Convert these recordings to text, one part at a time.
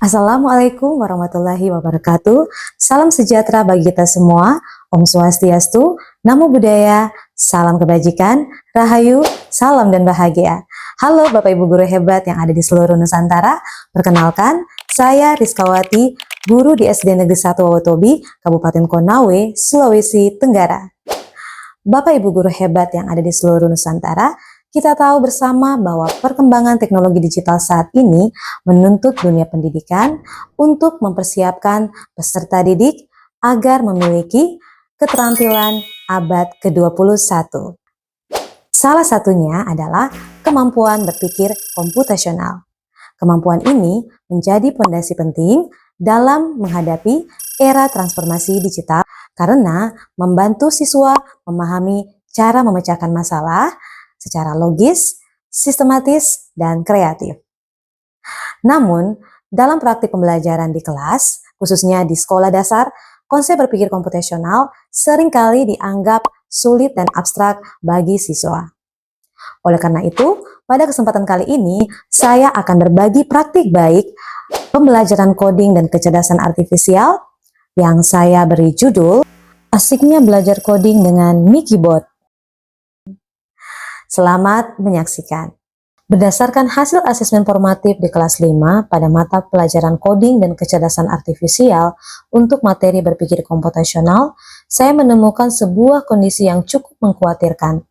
Assalamualaikum warahmatullahi wabarakatuh. Salam sejahtera bagi kita semua. Om Swastiastu, Namo Buddhaya, salam kebajikan, Rahayu, salam dan bahagia. Halo Bapak Ibu guru hebat yang ada di seluruh Nusantara. Perkenalkan, saya Rizkawati, guru di SD Negeri 1 Wotobi, Kabupaten Konawe, Sulawesi Tenggara. Bapak Ibu guru hebat yang ada di seluruh Nusantara, kita tahu bersama bahwa perkembangan teknologi digital saat ini menuntut dunia pendidikan untuk mempersiapkan peserta didik agar memiliki keterampilan abad ke-21. Salah satunya adalah kemampuan berpikir komputasional. Kemampuan ini menjadi fondasi penting dalam menghadapi era transformasi digital karena membantu siswa memahami cara memecahkan masalah secara logis, sistematis, dan kreatif. Namun, dalam praktik pembelajaran di kelas, khususnya di sekolah dasar, konsep berpikir komputasional seringkali dianggap sulit dan abstrak bagi siswa. Oleh karena itu, pada kesempatan kali ini, saya akan berbagi praktik baik pembelajaran coding dan kecerdasan artifisial yang saya beri judul Asiknya Belajar Coding dengan Mikibot. Selamat menyaksikan. Berdasarkan hasil asesmen formatif di kelas 5 pada mata pelajaran coding dan kecerdasan artifisial untuk materi berpikir komputasional, saya menemukan sebuah kondisi yang cukup mengkhawatirkan.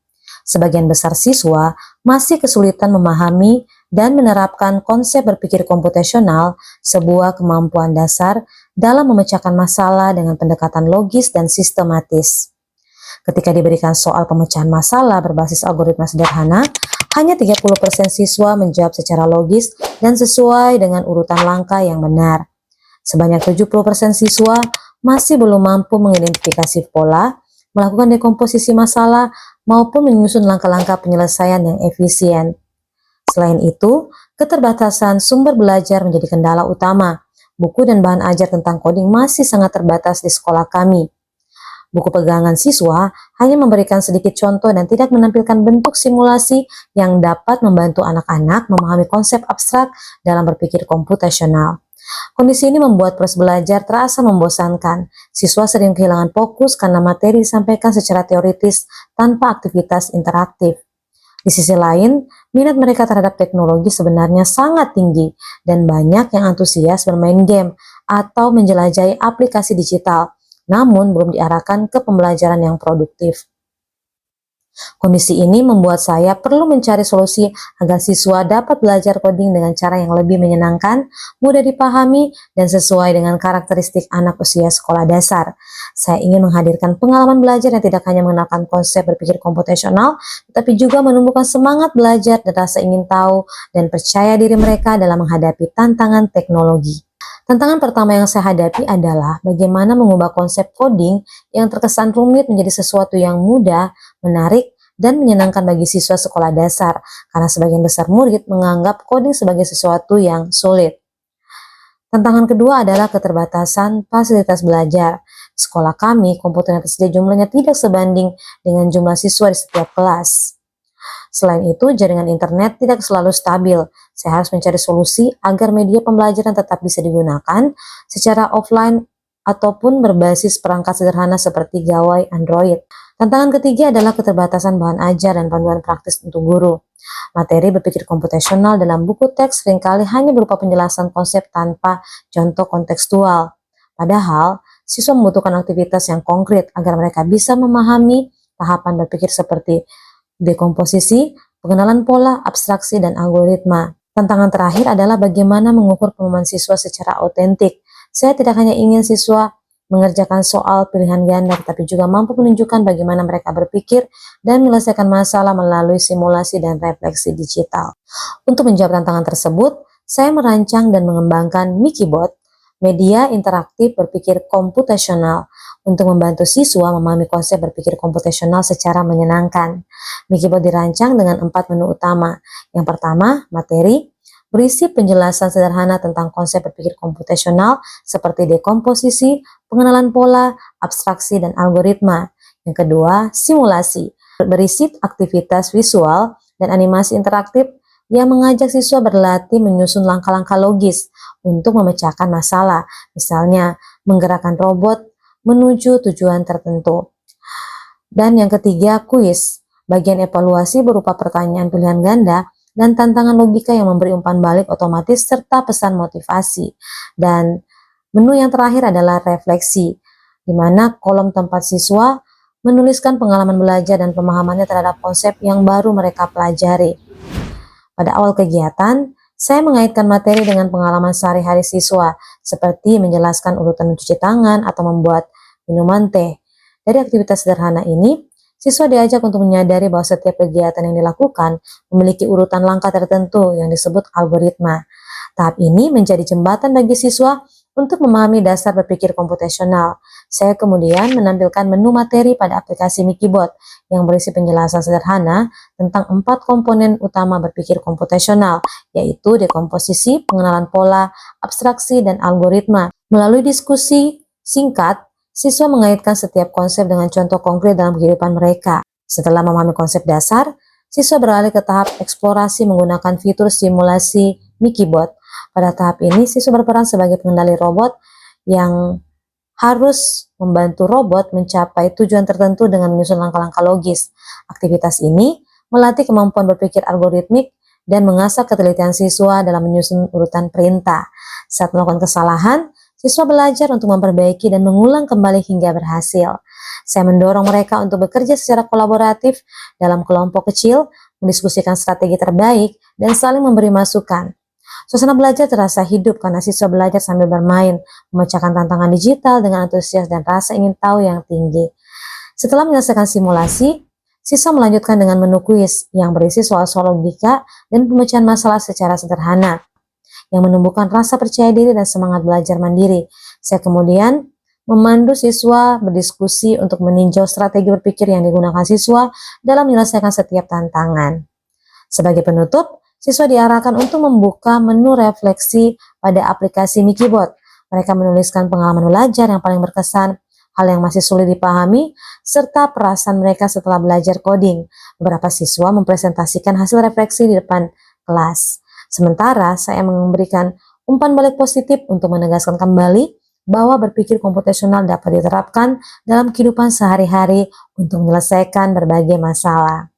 Sebagian besar siswa masih kesulitan memahami dan menerapkan konsep berpikir komputasional, sebuah kemampuan dasar dalam memecahkan masalah dengan pendekatan logis dan sistematis. Ketika diberikan soal pemecahan masalah berbasis algoritma sederhana, hanya 30% siswa menjawab secara logis dan sesuai dengan urutan langkah yang benar. Sebanyak 70% siswa masih belum mampu mengidentifikasi pola, melakukan dekomposisi masalah, maupun menyusun langkah-langkah penyelesaian yang efisien. Selain itu, keterbatasan sumber belajar menjadi kendala utama. Buku dan bahan ajar tentang coding masih sangat terbatas di sekolah kami. Buku pegangan siswa hanya memberikan sedikit contoh dan tidak menampilkan bentuk simulasi yang dapat membantu anak-anak memahami konsep abstrak dalam berpikir komputasional. Kondisi ini membuat proses belajar terasa membosankan. Siswa sering kehilangan fokus karena materi disampaikan secara teoritis tanpa aktivitas interaktif. Di sisi lain, minat mereka terhadap teknologi sebenarnya sangat tinggi dan banyak yang antusias bermain game atau menjelajahi aplikasi digital, namun belum diarahkan ke pembelajaran yang produktif. Kondisi ini membuat saya perlu mencari solusi agar siswa dapat belajar coding dengan cara yang lebih menyenangkan, mudah dipahami, dan sesuai dengan karakteristik anak usia sekolah dasar. Saya ingin menghadirkan pengalaman belajar yang tidak hanya mengenalkan konsep berpikir komputasional, tetapi juga menumbuhkan semangat belajar dan rasa ingin tahu dan percaya diri mereka dalam menghadapi tantangan teknologi. Tantangan pertama yang saya hadapi adalah bagaimana mengubah konsep coding yang terkesan rumit menjadi sesuatu yang mudah, menarik, dan menyenangkan bagi siswa sekolah dasar, karena sebagian besar murid menganggap coding sebagai sesuatu yang sulit. Tantangan kedua adalah keterbatasan fasilitas belajar. Sekolah kami, komputer yang tersedia jumlahnya tidak sebanding dengan jumlah siswa di setiap kelas. Selain itu, jaringan internet tidak selalu stabil. Saya harus mencari solusi agar media pembelajaran tetap bisa digunakan secara offline ataupun berbasis perangkat sederhana seperti gawai Android. Tantangan ketiga adalah keterbatasan bahan ajar dan panduan praktis untuk guru. Materi berpikir komputasional dalam buku teks seringkali hanya berupa penjelasan konsep tanpa contoh kontekstual. Padahal, siswa membutuhkan aktivitas yang konkret agar mereka bisa memahami tahapan berpikir seperti dekomposisi, pengenalan pola, abstraksi, dan algoritma. Tantangan terakhir adalah bagaimana mengukur pemahaman siswa secara autentik. Saya tidak hanya ingin siswa mengerjakan soal pilihan ganda, tetapi juga mampu menunjukkan bagaimana mereka berpikir dan menyelesaikan masalah melalui simulasi dan refleksi digital. Untuk menjawab tantangan tersebut, saya merancang dan mengembangkan Mikibot, media interaktif berpikir komputasional, untuk membantu siswa memahami konsep berpikir komputasional secara menyenangkan. Mikibot dirancang dengan 4 menu utama. Yang pertama, materi, berisi penjelasan sederhana tentang konsep berpikir komputasional seperti dekomposisi, pengenalan pola, abstraksi, dan algoritma. Yang kedua, simulasi, berisi aktivitas visual dan animasi interaktif yang mengajak siswa berlatih menyusun langkah-langkah logis untuk memecahkan masalah, misalnya menggerakkan robot menuju tujuan tertentu. Dan yang ketiga, kuis. Bagian evaluasi berupa pertanyaan pilihan ganda dan tantangan logika yang memberi umpan balik otomatis serta pesan motivasi. Dan menu yang terakhir adalah refleksi, di mana kolom tempat siswa menuliskan pengalaman belajar dan pemahamannya terhadap konsep yang baru mereka pelajari. Pada awal kegiatan, saya mengaitkan materi dengan pengalaman sehari-hari siswa, seperti menjelaskan urutan mencuci tangan atau membuat minuman teh. Dari aktivitas sederhana ini, siswa diajak untuk menyadari bahwa setiap kegiatan yang dilakukan memiliki urutan langkah tertentu yang disebut algoritma. Tahap ini menjadi jembatan bagi siswa untuk memahami dasar berpikir komputasional. Saya kemudian menampilkan menu materi pada aplikasi Mikibot yang berisi penjelasan sederhana tentang 4 komponen utama berpikir komputasional, yaitu dekomposisi, pengenalan pola, abstraksi, dan algoritma. Melalui diskusi singkat, siswa mengaitkan setiap konsep dengan contoh konkret dalam kehidupan mereka. Setelah memahami konsep dasar, siswa beralih ke tahap eksplorasi menggunakan fitur simulasi Mikibot. Pada tahap ini, siswa berperan sebagai pengendali robot yang harus membantu robot mencapai tujuan tertentu dengan menyusun langkah-langkah logis. Aktivitas ini melatih kemampuan berpikir algoritmik dan mengasah ketelitian siswa dalam menyusun urutan perintah. Saat melakukan kesalahan, siswa belajar untuk memperbaiki dan mengulang kembali hingga berhasil. Saya mendorong mereka untuk bekerja secara kolaboratif dalam kelompok kecil, mendiskusikan strategi terbaik, dan saling memberi masukan. Suasana belajar terasa hidup karena siswa belajar sambil bermain, memecahkan tantangan digital dengan antusias dan rasa ingin tahu yang tinggi. Setelah menyelesaikan simulasi, siswa melanjutkan dengan menu kuis yang berisi soal-soal logika dan pemecahan masalah secara sederhana, yang menumbuhkan rasa percaya diri dan semangat belajar mandiri. Saya kemudian memandu siswa berdiskusi untuk meninjau strategi berpikir yang digunakan siswa dalam menyelesaikan setiap tantangan. Sebagai penutup, siswa diarahkan untuk membuka menu refleksi pada aplikasi Mikibot. Mereka menuliskan pengalaman belajar yang paling berkesan, hal yang masih sulit dipahami, serta perasaan mereka setelah belajar coding. Beberapa siswa mempresentasikan hasil refleksi di depan kelas. Sementara saya memberikan umpan balik positif untuk menegaskan kembali bahwa berpikir komputasional dapat diterapkan dalam kehidupan sehari-hari untuk menyelesaikan berbagai masalah.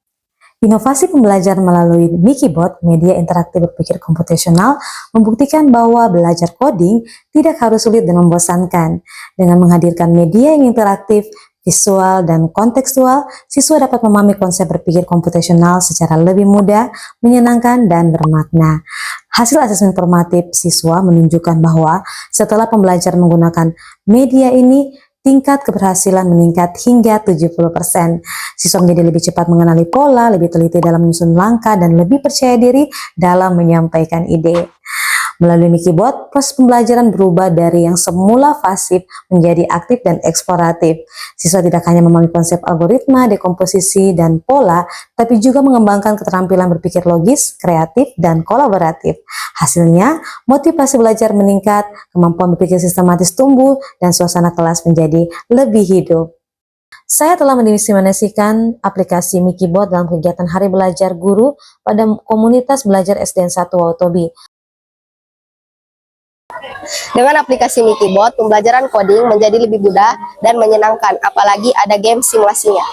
Inovasi pembelajaran melalui Mikibot, media interaktif berpikir komputasional, membuktikan bahwa belajar coding tidak harus sulit dan membosankan. Dengan menghadirkan media yang interaktif, visual, dan kontekstual, siswa dapat memahami konsep berpikir komputasional secara lebih mudah, menyenangkan, dan bermakna. Hasil asesmen formatif siswa menunjukkan bahwa setelah pembelajaran menggunakan media ini, tingkat keberhasilan meningkat hingga 70%. Siswa menjadi lebih cepat mengenali pola, lebih teliti dalam menyusun langkah, dan lebih percaya diri dalam menyampaikan ide. Melalui Mikibot, proses pembelajaran berubah dari yang semula pasif menjadi aktif dan eksploratif. Siswa tidak hanya memahami konsep algoritma, dekomposisi, dan pola, tapi juga mengembangkan keterampilan berpikir logis, kreatif, dan kolaboratif. Hasilnya, motivasi belajar meningkat, kemampuan berpikir sistematis tumbuh, dan suasana kelas menjadi lebih hidup. Saya telah mendistribusikan aplikasi Mikibot dalam kegiatan Hari Belajar Guru pada komunitas belajar SDN 1 Waotobi. Dengan aplikasi Mikibot, pembelajaran coding menjadi lebih mudah dan menyenangkan, apalagi ada game simulasinya.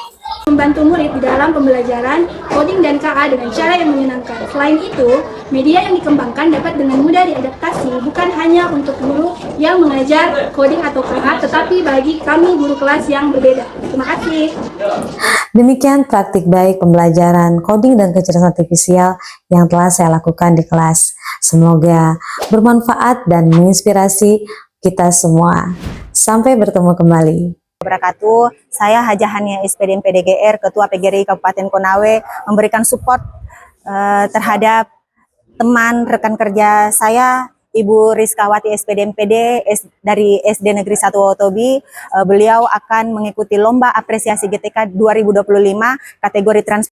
Membantu murid di dalam pembelajaran coding dan KA dengan cara yang menyenangkan. Selain itu, media yang dikembangkan dapat dengan mudah diadaptasi bukan hanya untuk guru yang mengajar coding atau KA, tetapi bagi kami guru kelas yang berbeda. Terima kasih. Demikian praktik baik pembelajaran coding dan kecerdasan artifisial yang telah saya lakukan di kelas. Semoga bermanfaat dan menginspirasi kita semua. Sampai bertemu kembali. Wabarakatuh. Saya Hajah Hania SPDM PDGR, Ketua PGRI Kabupaten Konawe, memberikan support terhadap teman rekan kerja saya, Ibu Rizkawati SPDM PD dari SD Negeri 1 Waotobi. Beliau akan mengikuti lomba apresiasi GTK 2025 kategori trans